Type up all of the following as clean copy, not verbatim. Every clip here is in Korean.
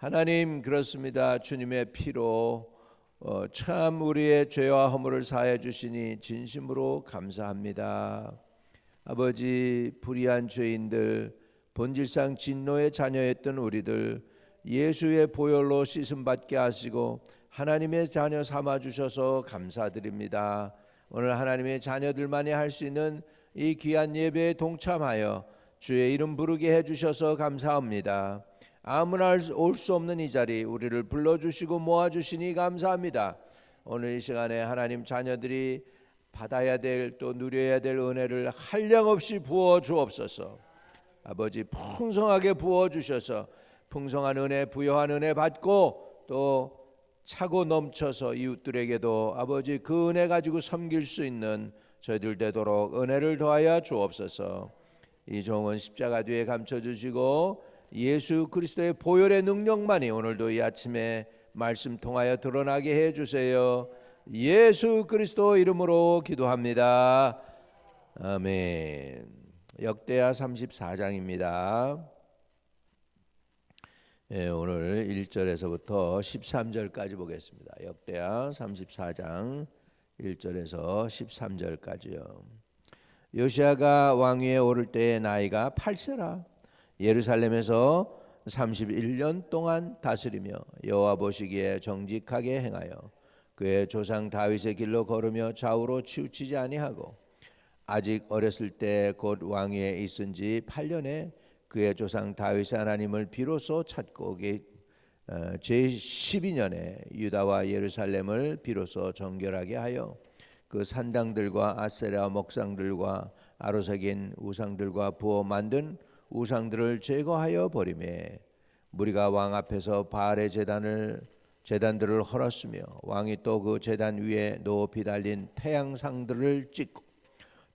하나님, 그렇습니다. 주님의 피로 참 우리의 죄와 허물을 사해 주시니 진심으로 감사합니다. 아버지, 불의한 죄인들, 본질상 진노의 자녀였던 우리들 예수의 보혈로 씻음 받게 하시고 하나님의 자녀 삼아 주셔서 감사드립니다. 오늘 하나님의 자녀들만이 할 수 있는 이 귀한 예배에 동참하여 주의 이름 부르게 해주셔서 감사합니다. 아무나 올 수 없는 이 자리 우리를 불러주시고 모아주시니 감사합니다. 오늘 이 시간에 하나님 자녀들이 받아야 될, 또 누려야 될 은혜를 한량없이 부어 주옵소서. 아버지, 풍성하게 부어 주셔서 풍성한 은혜, 부여한 은혜 받고 또 차고 넘쳐서 이웃들에게도 아버지 그 은혜 가지고 섬길 수 있는 저희들 되도록 은혜를 더하여 주옵소서. 이 종은 십자가 뒤에 감춰주시고 예수 그리스도의 보혈의 능력만이 오늘도 이 아침에 말씀 통하여 드러나게 해주세요. 예수 그리스도 이름으로 기도합니다. 아멘. 역대하 34장입니다. 오늘 1절에서부터 13절까지 보겠습니다. 역대하 34장 1절에서 13절까지요. 요시아가 왕위에 오를 때의 나이가 8세라. 예루살렘에서 31년 동안 다스리며 여호와 보시기에 정직하게 행하여 그의 조상 다윗의 길로 걸으며 좌우로 치우치지 아니하고 아직 어렸을 때 곧 왕위에 있은 지 8년에 그의 조상 다윗의 하나님을 비로소 찾고 제12년에 유다와 예루살렘을 비로소 정결하게 하여 그 산당들과 아세라 목상들과 아로새긴 우상들과 부어 만든 우상들을 제거하여 버리매 무리가 왕 앞에서 바알의 제단들을 헐었으며 왕이 또 그 제단 위에 높이 달린 태양상들을 찍고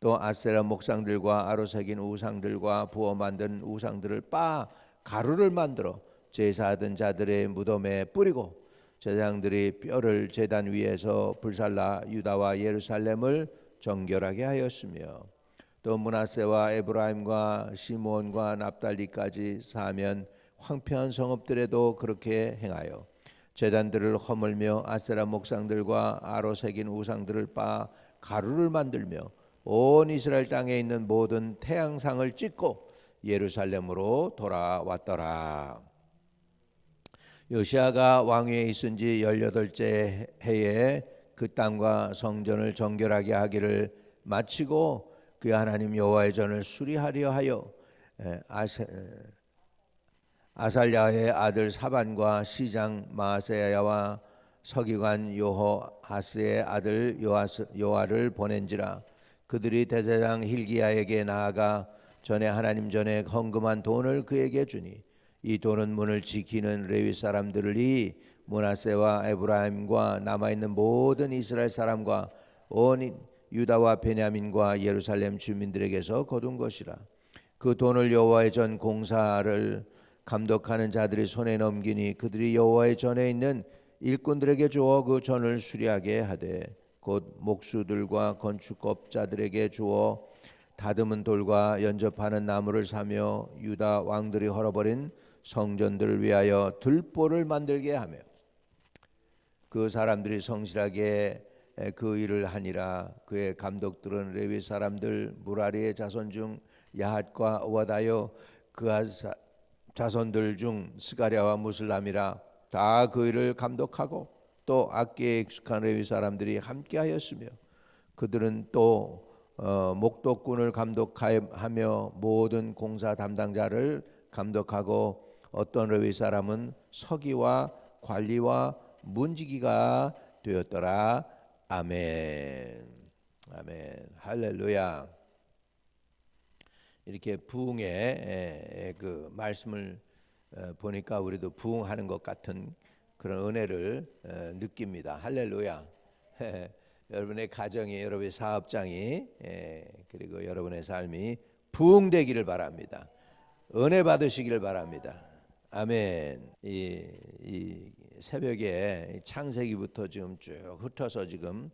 또 아세라 목상들과 아로새긴 우상들과 부어 만든 우상들을 빻아 가루를 만들어 제사하던 자들의 무덤에 뿌리고 제사장들이 뼈를 제단 위에서 불살라 유다와 예루살렘을 정결하게 하였으며 또 므낫세와 에브라임과 시므온과 납달리까지 사면 황폐한 성읍들에도 그렇게 행하여 제단들을 허물며 아세라 목상들과 아로새긴 우상들을 빻아 가루를 만들며 온 이스라엘 땅에 있는 모든 태양상을 찍고 예루살렘으로 돌아왔더라. 요시아가 왕위에 있은 지 18째 해에 그 땅과 성전을 정결하게 하기를 마치고 그 하나님 여호와의 전을 수리하려 하여 아살랴의 아들 사반과 시장 마아세야와 서기관 요호하스의 아들 요아를 보낸지라. 그들이 대제사장 hil기야에게 나아가 전에 하나님 전에 헌금한 돈을 그에게 주니 이 돈은 문을 지키는 레위 사람들이 므낫세와 에브라임과 남아있는 모든 이스라엘 사람과 온 유다와 베냐민과 예루살렘 주민들에게서 거둔 것이라. 그 돈을 여호와의 전 공사를 감독하는 자들이 손에 넘기니 그들이 여호와의 전에 있는 일꾼들에게 주어 그 전을 수리하게 하되 곧 목수들과 건축업자들에게 주어 다듬은 돌과 연접하는 나무를 사며 유다 왕들이 헐어버린 성전들을 위하여 들보를 만들게 하며 그 사람들이 성실하게 그 일을 하니라. 그의 감독들은 레위 사람들 무라리의 자손 중 야핫과 오바다요 그 자손들 중 스가랴와 무슬람이라. 다 그 일을 감독하고 또 악기에 익숙한 레위 사람들이 함께하였으며 그들은 또 목독군을 감독하며 모든 공사 담당자를 감독하고 어떤 레위 사람은 서기와 관리와 문지기가 되었더라. 아멘. 아멘. 할렐루야. 이렇게 부흥의 그 말씀을 보니까 우리도 부흥하는 것 같은 그런 은혜를 느낍니다. 할렐루야. 여러분의 가정이, 여러분의 사업장이, 그리고 여러분의 삶이 부흥되기를 바랍니다. 은혜 받으시기를 바랍니다. 아멘. 이 새벽에 창세기부터 지금 쭉 흩어서 지금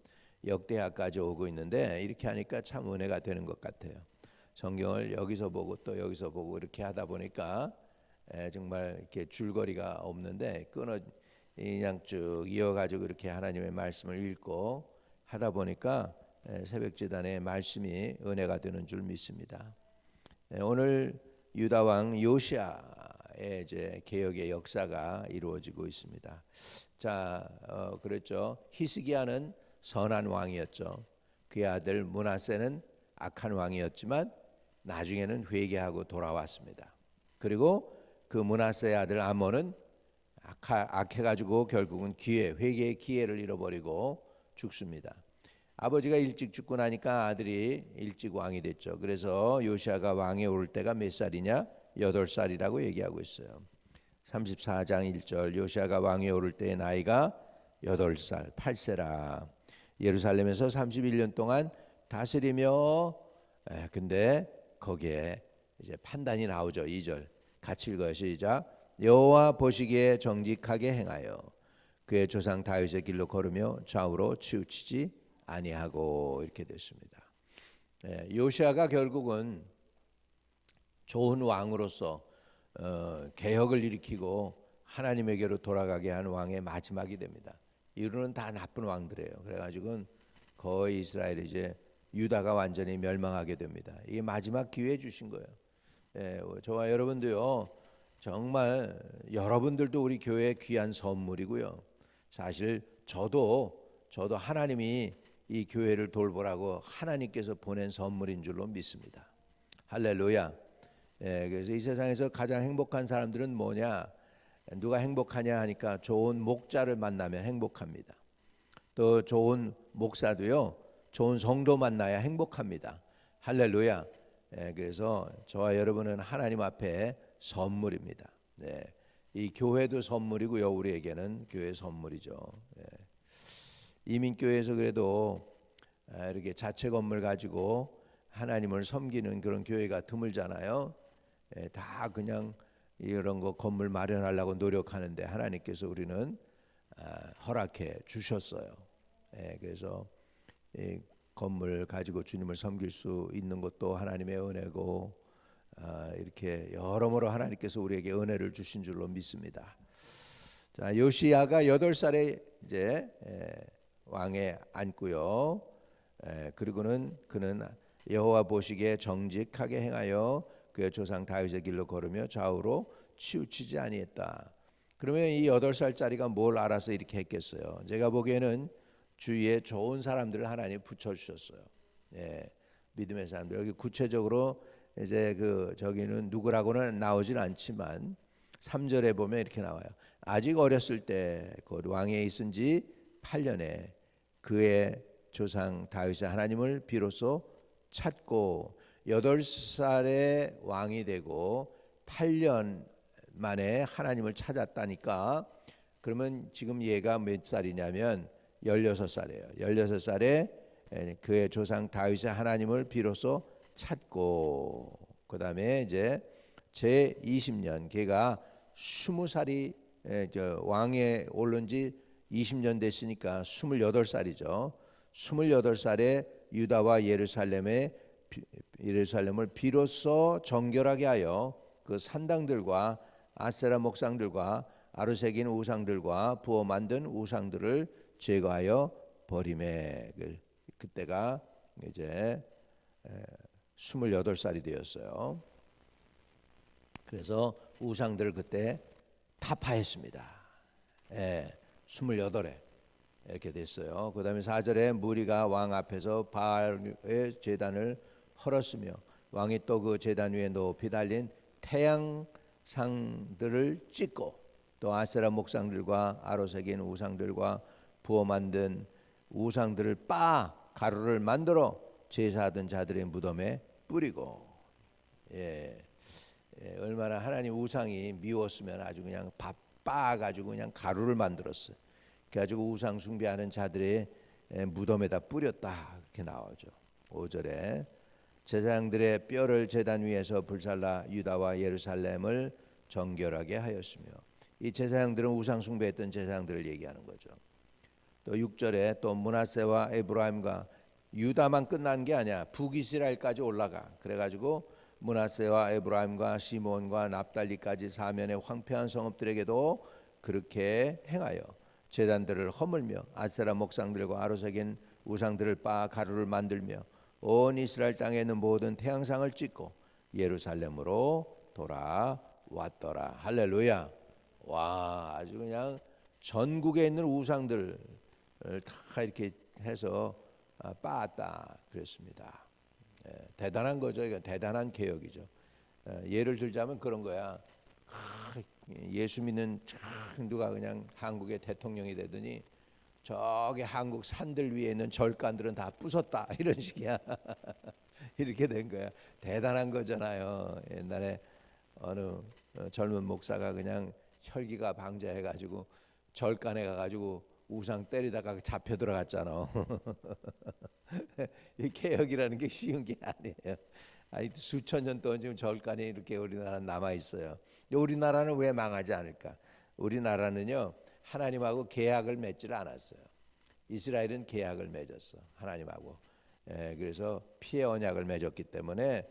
역대하까지 오고 있는데 이렇게 하니까 참 은혜가 되는 것 같아요. 성경을 여기서 보고 또 여기서 보고 이렇게 하다 보니까 정말 이렇게 줄거리가 없는데 그냥 쭉 이어가지고 이렇게 하나님의 말씀을 읽고 하다 보니까 새벽 제단의 말씀이 은혜가 되는 줄 믿습니다. 오늘 유다 왕 요시아의 이제 개혁의 역사가 이루어지고 있습니다. 자, 그랬죠. 히스기야는 선한 왕이었죠. 그의 아들 므낫세는 악한 왕이었지만 나중에는 회개하고 돌아왔습니다. 그리고 그 므낫세의 아들 아몬은 악해가지고 결국은 회개의 기회를 잃어버리고 죽습니다. 아버지가 일찍 죽고 나니까 아들이 일찍 왕이 됐죠. 그래서 요시아가 왕에 오를 때가 몇 살이냐? 8살이라고 얘기하고 있어요. 34장 1절 요시아가 왕에 오를 때의 나이가 8살 8세라. 예루살렘에서 31년 동안 다스리며 근데 거기에 이제 판단이 나오죠. 2절 같이 읽어요. 시작. 여호와 보시기에 정직하게 행하여 그의 조상 다윗의 길로 걸으며 좌우로 치우치지 아니하고 이렇게 됐습니다. 요시아가 결국은 좋은 왕으로서 개혁을 일으키고 하나님에게로 돌아가게 한 왕의 마지막이 됩니다. 이후로는 다 나쁜 왕들이에요. 그래가지고 거의 이스라엘이 이제 유다가 완전히 멸망하게 됩니다. 이게 마지막 기회 주신 거예요. 저와 여러분도요. 정말 여러분들도 우리 교회의 귀한 선물이고요. 사실 저도 하나님이 이 교회를 돌보라고 하나님께서 보낸 선물인 줄로 믿습니다. 할렐루야. 그래서 이 세상에서 가장 행복한 사람들은 뭐냐? 누가 행복하냐 하니까 좋은 목자를 만나면 행복합니다. 또 좋은 목사도요. 좋은 성도 만나야 행복합니다. 할렐루야. 그래서 저와 여러분은 하나님 앞에 선물입니다. 이 교회도 선물이고요. 우리에게는 교회 선물이죠. 이민교회에서 그래도 이렇게 자체 건물 가지고 하나님을 섬기는 그런 교회가 드물잖아요. 다 그냥 이런 거 건물 마련하려고 노력하는데 하나님께서 우리는 허락해 주셨어요. 그래서 이 건물 가지고 주님을 섬길 수 있는 것도 하나님의 은혜고 이렇게 여러모로 하나님께서 우리에게 은혜를 주신 줄로 믿습니다. 자, 요시야가 8살에 이제 왕에 앉고요. 그리고는 그는 여호와 보시기에 정직하게 행하여 그의 조상 다윗의 길로 걸으며 좌우로 치우치지 아니했다. 그러면 이 8살짜리가 뭘 알아서 이렇게 했겠어요? 제가 보기에는 주위에 좋은 사람들을 하나님 붙여주셨어요. 믿음의 사람들. 여기 구체적으로 이제 저기는 누구라고는 나오진 않지만 3절에 보면 이렇게 나와요. 아직 어렸을 때 그 왕에 있은 지 8년에 그의 조상 다윗의 하나님을 비로소 찾고 8살에 왕이 되고 8년 만에 하나님을 찾았다니까 그러면 지금 얘가 몇 살이냐면 16살이에요. 16살에 그의 조상 다윗의 하나님을 비로소 찾고 그다음에 이제 제 20년 걔가 20살이 왕에 오른 지 20년 됐으니까 28살이죠. 28살에 유다와 예루살렘을 비로소 정결하게 하여 그 산당들과 아세라 목상들과 아루새긴 우상들과 부어 만든 우상들을 제거하여 버림에 그때가 이제 28살이 되었어요. 그래서 우상들을 그때 타파했습니다. 28에 이렇게 됐어요. 그 다음에 4절에 무리가 왕 앞에서 바알의 제단을 헐었으며 왕이 또 그 제단 위에 높이 달린 태양상들을 찍고 또 아세라 목상들과 아로새긴 우상들과 부어 만든 우상들을 가루를 만들어 제사하던 자들의 무덤에 뿌리고 얼마나 하나님 우상이 미웠으면 아주 그냥 가지고 그냥 가루를 만들었어요. 그래가지고 우상 숭배하는 자들의 무덤에다 뿌렸다 이렇게 나오죠. 5절에 제사장들의 뼈를 제단 위에서 불살라 유다와 예루살렘을 정결하게 하였으며 이 제사장들은 우상 숭배했던 제사장들을 얘기하는 거죠. 또 6절에 또 므낫세와 에브라임과 유다만 끝난 게 아니야. 북이스라엘까지 올라가. 그래가지고 므낫세와 에브라임과 시몬과 납달리까지 사면의 황폐한 성읍들에게도 그렇게 행하여 제단들을 허물며 아세라 목상들과 아로새긴 우상들을 빻아 가루를 만들며 온 이스라엘 땅에 있는 모든 태양상을 찍고 예루살렘으로 돌아왔더라. 할렐루야. 와, 아주 그냥 전국에 있는 우상들을 다 이렇게 해서 빻았다 그랬습니다. 대단한 거죠. 이건 대단한 개혁이죠. 예를 들자면 그런 거야. 예수 믿는 누가 그냥 한국의 대통령이 되더니 저기 한국 산들 위에 있는 절간들은 다 부쉈다 이런 식이야. 이렇게 된 거야. 대단한 거잖아요. 옛날에 어느 젊은 목사가 그냥 혈기가 방자해가지고 절간에 가가지고 우상 때리다가 잡혀 들어갔잖아. 이 개혁이라는 게 쉬운 게 아니에요. 아니, 수천 년 동안 지금 절간에 이렇게 우리나라는 남아 있어요. 우리나라는 왜 망하지 않을까? 우리나라는요 하나님하고 계약을 맺지를 않았어요. 이스라엘은 계약을 맺었어 하나님하고. 그래서 피의 언약을 맺었기 때문에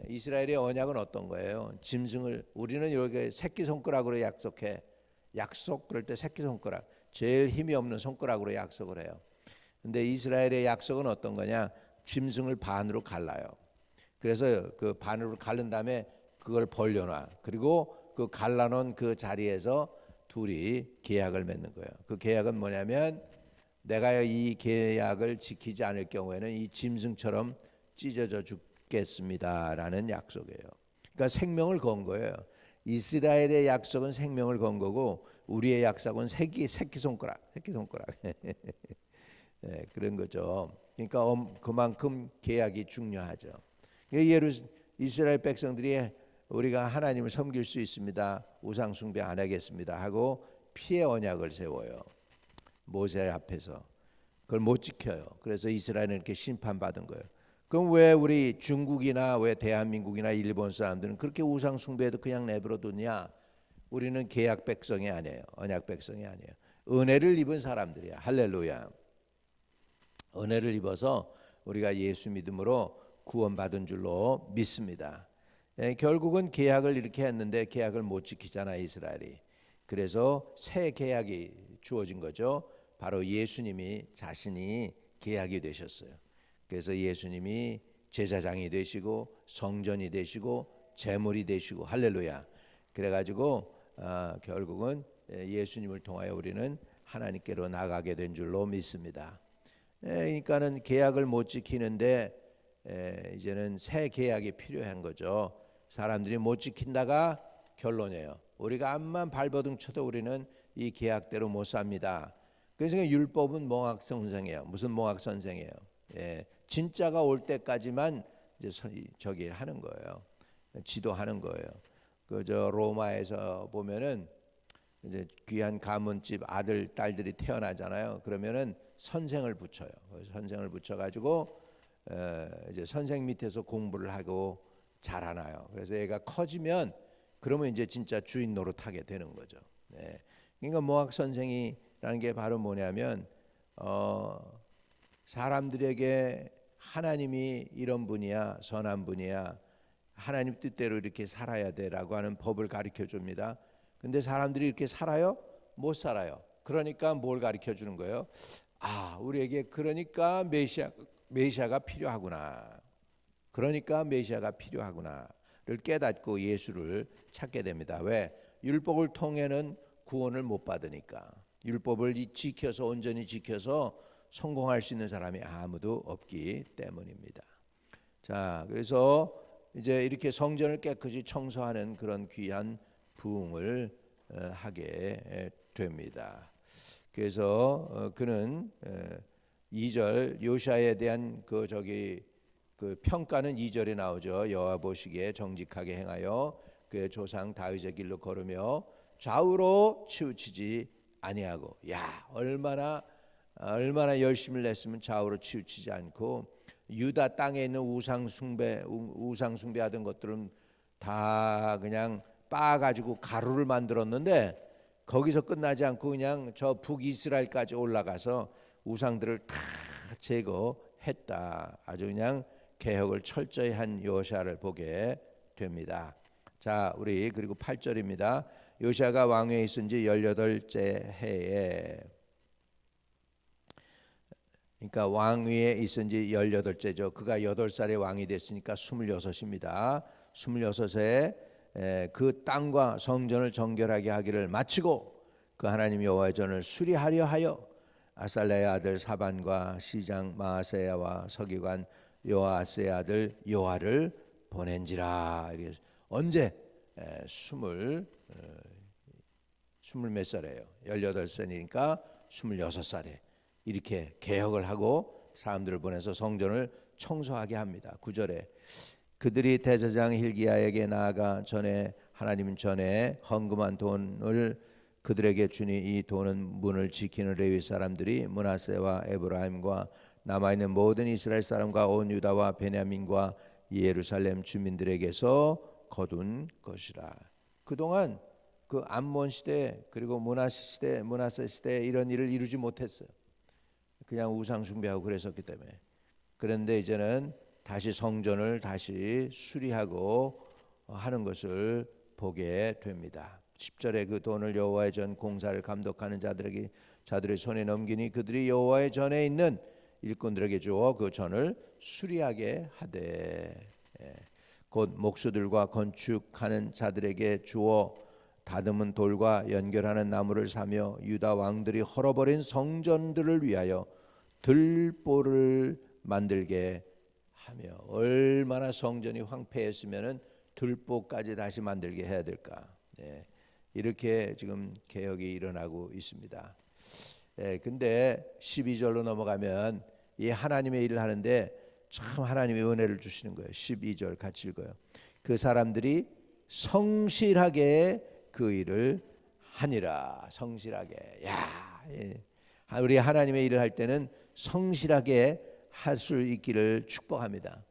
이스라엘의 언약은 어떤 거예요? 짐승을 우리는 이렇게 새끼손가락으로 약속해. 약속 그럴 때 새끼손가락 제일 힘이 없는 손가락으로 약속을 해요. 근데 이스라엘의 약속은 어떤 거냐? 짐승을 반으로 갈라요. 그래서 그 반으로 갈른 다음에 그걸 벌려놔. 그리고 그 갈라놓은 그 자리에서 둘이 계약을 맺는 거예요. 그 계약은 뭐냐면 내가 이 계약을 지키지 않을 경우에는 이 짐승처럼 찢어져 죽겠습니다라는 약속이에요. 그러니까 생명을 건 거예요. 이스라엘의 약속은 생명을 건 거고 우리의 약속은 새끼손가락 그런 거죠. 그러니까 그만큼 계약이 중요하죠. 이스라엘 백성들이 우리가 하나님을 섬길 수 있습니다. 우상 숭배 안 하겠습니다 하고 피의 언약을 세워요. 모세 앞에서. 그걸 못 지켜요. 그래서 이스라엘은 이렇게 심판받은 거예요. 그럼 왜 우리 중국이나 왜 대한민국이나 일본 사람들은 그렇게 우상 숭배해도 그냥 내버려 두냐? 우리는 계약 백성이 아니에요. 언약 백성이 아니에요. 은혜를 입은 사람들이야. 할렐루야. 은혜를 입어서 우리가 예수 믿음으로 구원받은 줄로 믿습니다. 결국은 계약을 이렇게 했는데 계약을 못 지키잖아 이스라엘이. 그래서 새 계약이 주어진 거죠. 바로 예수님이 자신이 계약이 되셨어요. 그래서 예수님이 제사장이 되시고 성전이 되시고 제물이 되시고 할렐루야. 그래가지고 결국은 예수님을 통하여 우리는 하나님께로 나가게 된 줄로 믿습니다. 그러니까는 계약을 못 지키는데 이제는 새 계약이 필요한 거죠. 사람들이 못 지킨다가 결론이에요. 우리가 암만 발버둥 쳐도 우리는 이 계약대로 못 삽니다. 그래서 율법은 몽학 선생이에요. 무슨 몽학 선생이에요? 진짜가 올 때까지만 이제 저기 하는 거예요. 지도하는 거예요. 그저 로마에서 보면은 이제 귀한 가문집 아들 딸들이 태어나잖아요. 그러면은 선생을 붙여요. 선생을 붙여가지고 이제 선생 밑에서 공부를 하고 자라나요. 그래서 얘가 커지면 그러면 이제 진짜 주인 노릇하게 되는 거죠. 그러니까 몽학 선생이라는 게 바로 뭐냐면 사람들에게 하나님이 이런 분이야, 선한 분이야, 하나님 뜻대로 이렇게 살아야 돼라고 하는 법을 가르쳐 줍니다. 근데 사람들이 이렇게 살아요? 못 살아요. 그러니까 뭘 가르쳐 주는 거예요? 우리에게 그러니까 메시아가 필요하구나. 그러니까 메시아가 필요하구나를 깨닫고 예수를 찾게 됩니다. 왜? 율법을 통해는 구원을 못 받으니까. 율법을 지켜서 온전히 지켜서 성공할 수 있는 사람이 아무도 없기 때문입니다. 자, 그래서 이제 이렇게 성전을 깨끗이 청소하는 그런 귀한 부흥을 하게 됩니다. 그래서 그는 2절 요시아에 대한 그 평가는 2절에 나오죠. 여호와 보시기에 정직하게 행하여 그의 조상 다윗의 길로 걸으며 좌우로 치우치지 아니하고. 야, 얼마나 열심을 냈으면 좌우로 치우치지 않고 유다 땅에 있는 우상 숭배하던 것들은 다 그냥 빻아가지고 가루를 만들었는데 거기서 끝나지 않고 그냥 저 북이스라엘까지 올라가서 우상들을 다 제거했다. 아주 그냥 개혁을 철저히 한 요시아를 보게 됩니다. 자, 우리 그리고 8절입니다. 요시아가 왕위에 있은 지 18째 해에, 그러니까 왕위에 있은 지 18째죠. 그가 8살에 왕이 됐으니까 26입니다. 26세 그 땅과 성전을 정결하게 하기를 마치고 그 하나님 여호와의 전을 수리하려 하여 아살랴의 아들 사반과 시장 마아세야와 서기관 요아스의 아들 요아를 보낸지라. 언제? 스물 몇 살이에요? 18살이니까 26살에 이렇게 개혁을 하고 사람들을 보내서 성전을 청소하게 합니다. 9절에 그들이 대제사장 hil기야에게 나아가 전에 하나님 전에 헌금한 돈을 그들에게 주니 이 돈은 문을 지키는 레위 사람들이 므낫세와 에브라임과 남아있는 모든 이스라엘 사람과 온 유다와 베냐민과 예루살렘 주민들에게서 거둔 것이라. 그동안 그 암몬 시대 그리고 므낫세 시대 이런 일을 이루지 못했어요. 그냥 우상 숭배하고 그랬었기 때문에. 그런데 이제는 다시 성전을 다시 수리하고 하는 것을 보게 됩니다. 10절에 그 돈을 여호와의 전 공사를 감독하는 자들의 손에 넘기니 그들이 여호와의 전에 있는 일꾼들에게 주어 그 전을 수리하게 하되 곧 목수들과 건축하는 자들에게 주어 다듬은 돌과 연결하는 나무를 사며 유다 왕들이 헐어버린 성전들을 위하여 들보를 만들게 하며. 얼마나 성전이 황폐했으면은 들보까지 다시 만들게 해야 될까. 이렇게 지금 개혁이 일어나고 있습니다. 근데 12절로 넘어가면 이 하나님의 일을 하는데 참 하나님의 은혜를 주시는 거예요. 12절 같이 읽어요. 그 사람들이 성실하게 그 일을 하니라. 성실하게. 우리 하나님의 일을 할 때는 성실하게 할 수 있기를 축복합니다.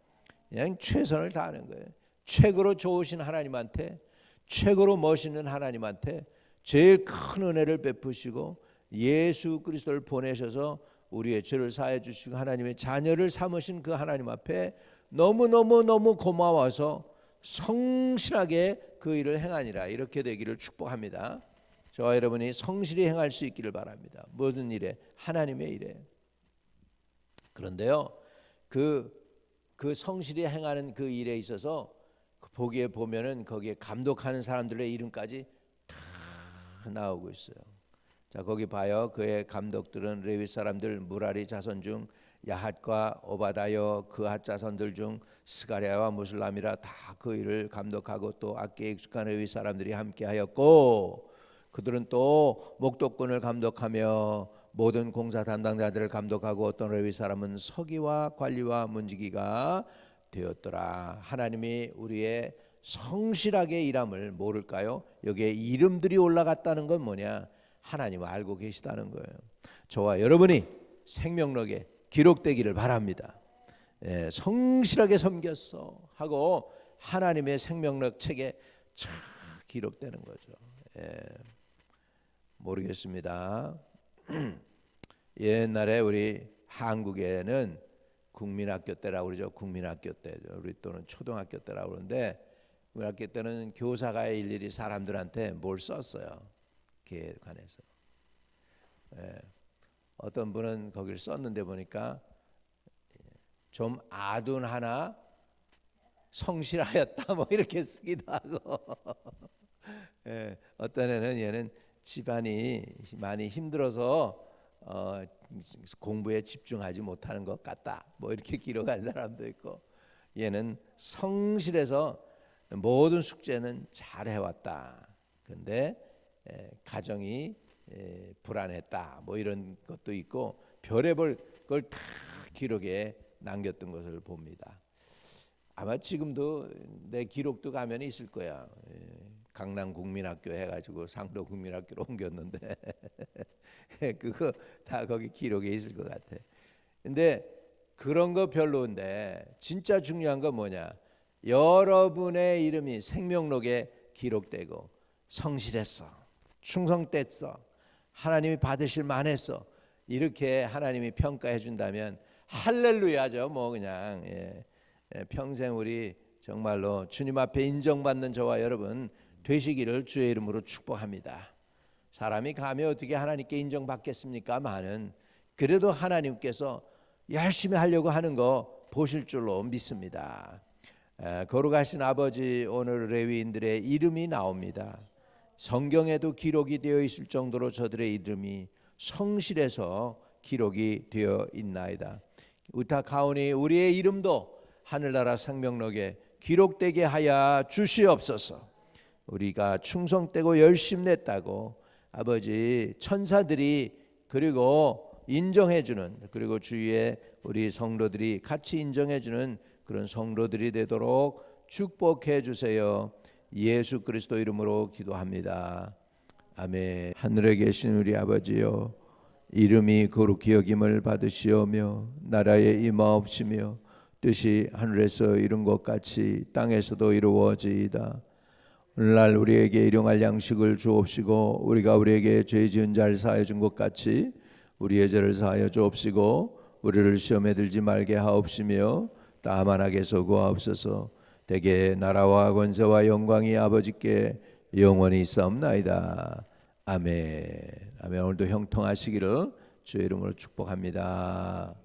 그냥 최선을 다하는 거예요. 최고로 좋으신 하나님한테, 최고로 멋있는 하나님한테 제일 큰 은혜를 베푸시고 예수 그리스도를 보내셔서 우리의 죄를 사해 주시고 하나님의 자녀를 삼으신 그 하나님 앞에 너무너무 고마워서 성실하게 그 일을 행하니라. 이렇게 되기를 축복합니다. 저와 여러분이 성실히 행할 수 있기를 바랍니다. 모든 일에, 하나님의 일에. 그런데요, 그 성실히 행하는 그 일에 있어서 보기에 보면은 거기에 감독하는 사람들의 이름까지 다 나오고 있어요. 자, 거기 봐요. 그의 감독들은 레위 사람들 무라리 자손 중 야핫과 오바다여 그핫 자손들 중 스가랴와 무슬람이라 다 그 일을 감독하고 또 악기에 익숙한 레위 사람들이 함께하였고 그들은 또 목독꾼을 감독하며 모든 공사 담당자들을 감독하고 어떤 레위 사람은 서기와 관리와 문지기가 되었더라. 하나님이 우리의 성실하게 일함을 모를까요? 여기에 이름들이 올라갔다는 건 뭐냐? 하나님을 알고 계시다는 거예요. 저와 여러분이 생명록에 기록되기를 바랍니다. 성실하게 섬겼어 하고 하나님의 생명록 책에 쫙 기록되는 거죠. 모르겠습니다. 옛날에 우리 한국에는 국민학교 때라고 그러죠. 국민학교 때 우리 또는 초등학교 때라고 그러는데 국민학교 때는 교사가 일일이 사람들한테 뭘 썼어요. 그에 관해서. 어떤 분은 거기를 썼는데 보니까 좀 아둔하나 성실하였다 뭐 이렇게 쓰기도 하고 어떤 애는 얘는 집안이 많이 힘들어서 공부에 집중하지 못하는 것 같다 뭐 이렇게 기록한 사람도 있고 얘는 성실해서 모든 숙제는 잘 해왔다. 근데 가정이 불안했다 뭐 이런 것도 있고 별의별 걸 다 기록에 남겼던 것을 봅니다. 아마 지금도 내 기록도 가면 있을 거야. 강남 국민학교 해가지고 상도 국민학교로 옮겼는데 그거 다 거기 기록에 있을 것 같아. 근데 그런 거 별로인데 진짜 중요한 건 뭐냐? 여러분의 이름이 생명록에 기록되고 성실했어, 충성됐어, 하나님이 받으실 만했어 이렇게 하나님이 평가해 준다면 할렐루야죠. 뭐 그냥 평생 우리 정말로 주님 앞에 인정받는 저와 여러분 되시기를 주의 이름으로 축복합니다. 사람이 감히 어떻게 하나님께 인정받겠습니까마는 그래도 하나님께서 열심히 하려고 하는 거 보실 줄로 믿습니다. 거룩하신 아버지, 오늘 레위인들의 이름이 나옵니다. 성경에도 기록이 되어 있을 정도로 저들의 이름이 성실해서 기록이 되어 있나이다. 우타카오니 우리의 이름도 하늘나라 생명록에 기록되게 하여 주시옵소서. 우리가 충성되고 열심냈다고 아버지 천사들이 그리고 인정해주는, 그리고 주위에 우리 성도들이 같이 인정해주는 그런 성도들이 되도록 축복해 주세요. 예수 그리스도 이름으로 기도합니다. 아멘. 하늘에 계신 우리 아버지여, 이름이 거룩히 여김을 받으시오며 나라에 임하옵시며 뜻이 하늘에서 이룬 것 같이 땅에서도 이루어지이다. 오늘날 우리에게 일용할 양식을 주옵시고 우리가 우리에게 죄 지은 자를 사하여 준 것 같이 우리의 죄를 사하여 주옵시고 우리를 시험에 들지 말게 하옵시며 다만 악에서 구하옵소서. 대개 나라와 권세와 영광이 아버지께 영원히 있사옵나이다. 아멘. 아멘. 오늘도 형통하시기를 주의 이름으로 축복합니다.